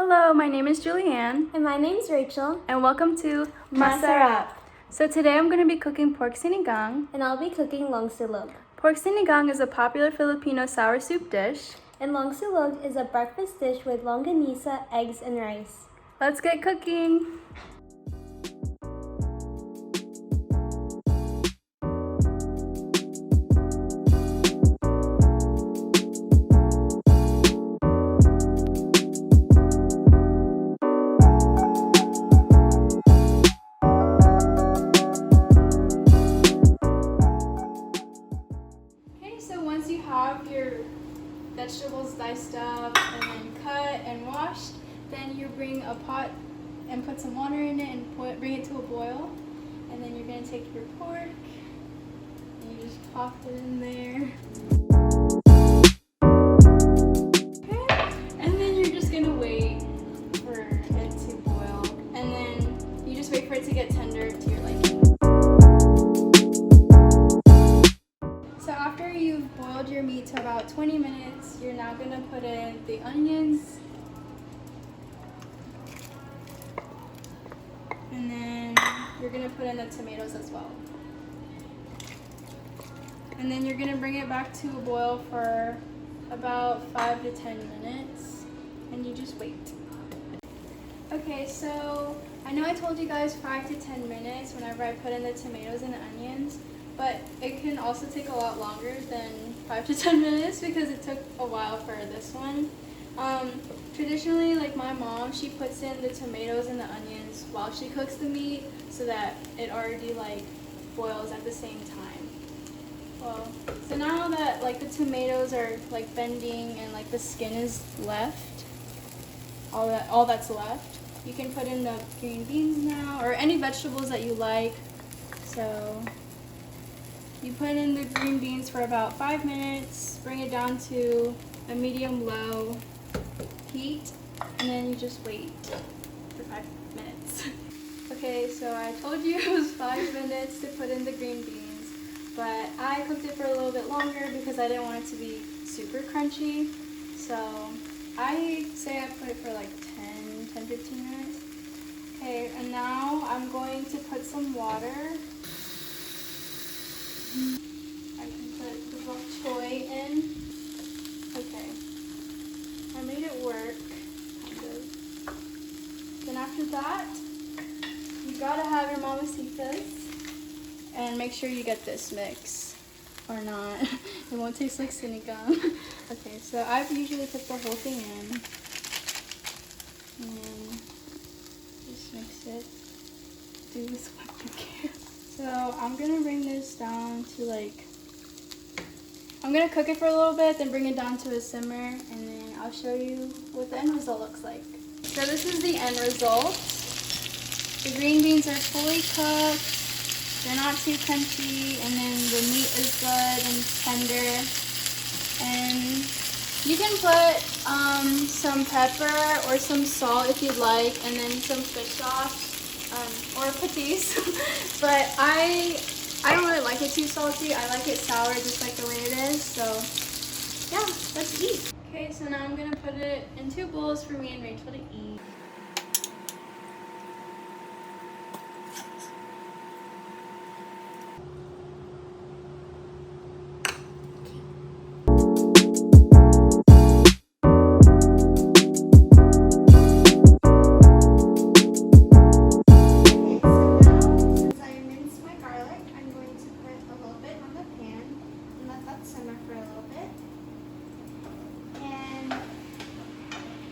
Hello, my name is Julianne. And my name's Rachel. And welcome to MASARAP. So today I'm going to be cooking pork sinigang. And I'll be cooking long silog. Pork sinigang is a popular Filipino sour soup dish. And long silog is a breakfast dish with longanisa, eggs, and rice. Let's get cooking! Once you have your vegetables diced up and then cut and washed, then you bring a pot and put some water in it and bring it to a boil. And then you're going to take your pork and you just pop it in there. Okay. And then you're just going to wait for it to boil. And then you just wait for it to get tender to your liking. After you've boiled your meat to about 20 minutes, you're now going to put in the onions. And then you're going to put in the tomatoes as well. And then you're going to bring it back to a boil for about 5 to 10 minutes. And you just wait. Okay, so I know I told you guys 5 to 10 minutes whenever I put in the tomatoes and the onions. But it can also take a lot longer than 5 to 10 minutes because it took a while for this one. Traditionally, like my mom, she puts in the tomatoes and the onions while she cooks the meat so that it already like boils at the same time. Well, so now that like the tomatoes are like bending and like the skin is left, all that's left, you can put in the green beans now or any vegetables that you like. So you put in the green beans for about 5 minutes, bring it down to a medium-low heat, and then you just wait for 5 minutes. Okay, so I told you it was 5 minutes to put in the green beans, but I cooked it for a little bit longer because I didn't want it to be super crunchy. So I say I put it for like 10-15 minutes. Okay, and now I'm going to put some water. I can put the bok choy in. Okay. I made it work, kind of. Then after that, you gotta have your mamacitas. And make sure you get this mix. Or not. It won't taste like sinigang. Okay, so I usually put the whole thing in. And just mix it. Do with what you can. So I'm gonna bring this down to I'm gonna cook it for a little bit, then bring it down to a simmer, and then I'll show you what the end result looks like. So this is the end result. The green beans are fully cooked, they're not too crunchy, and then the meat is good and tender. And you can put some pepper or some salt if you'd like, and then some fish sauce. Or patis, but I don't really like it too salty. I like it sour just like the way it is, so yeah, let's eat. Okay, so now I'm gonna put it in 2 bowls for me and Rachel to eat.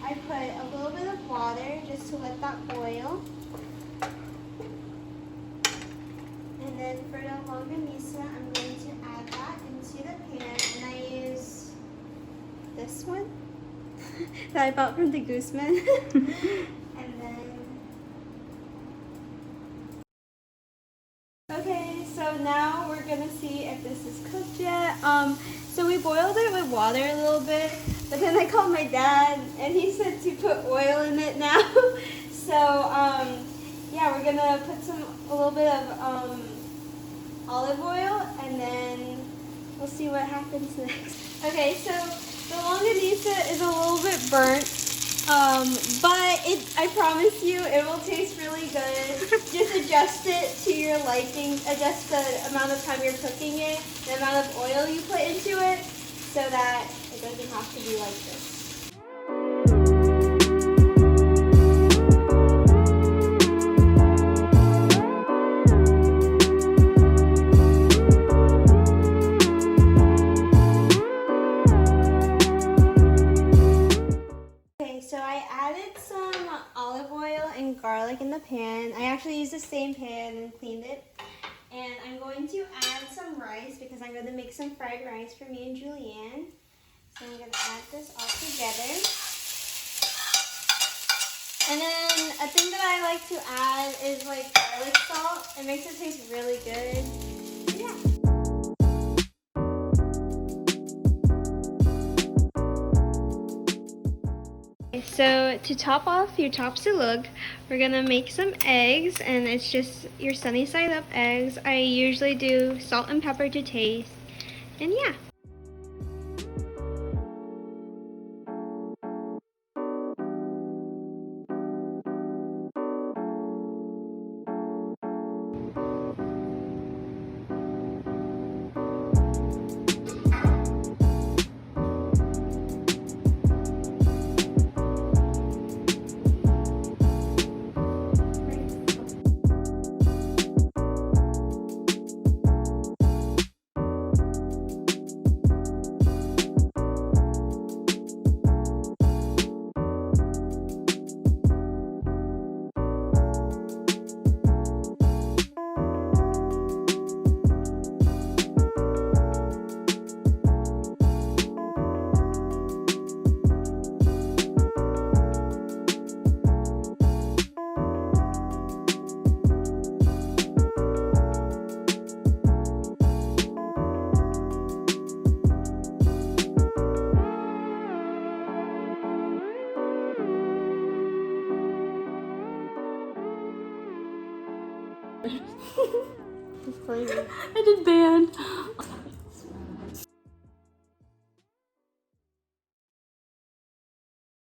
I put a little bit of water just to let that boil. And then for the longanisa, I'm going to add that into the pan. And I use this one that I bought from the Gooseman. And then, okay, so now we're gonna see if this is cooked yet. So we boiled it with water a little bit. But then I called my dad, and he said to put oil in it now. So, yeah, we're gonna put a little bit of olive oil, and then we'll see what happens next. Okay, so the longanisa is a little bit burnt, But I promise you, it will taste really good. Just adjust it to your liking. Adjust the amount of time you're cooking it, the amount of oil you put into it, so that it doesn't have to be like this. So I added some olive oil and garlic in the pan. I actually used the same pan and cleaned it. And I'm going to add some rice because I'm going to make some fried rice for me and Julianne. So I'm going to add this all together. And then a thing that I like to add is like garlic salt. It makes it taste really good. Yeah. So to top off your top salug, we're gonna make some eggs, and it's just your sunny side up eggs. I usually do salt and pepper to taste, and yeah. I did band.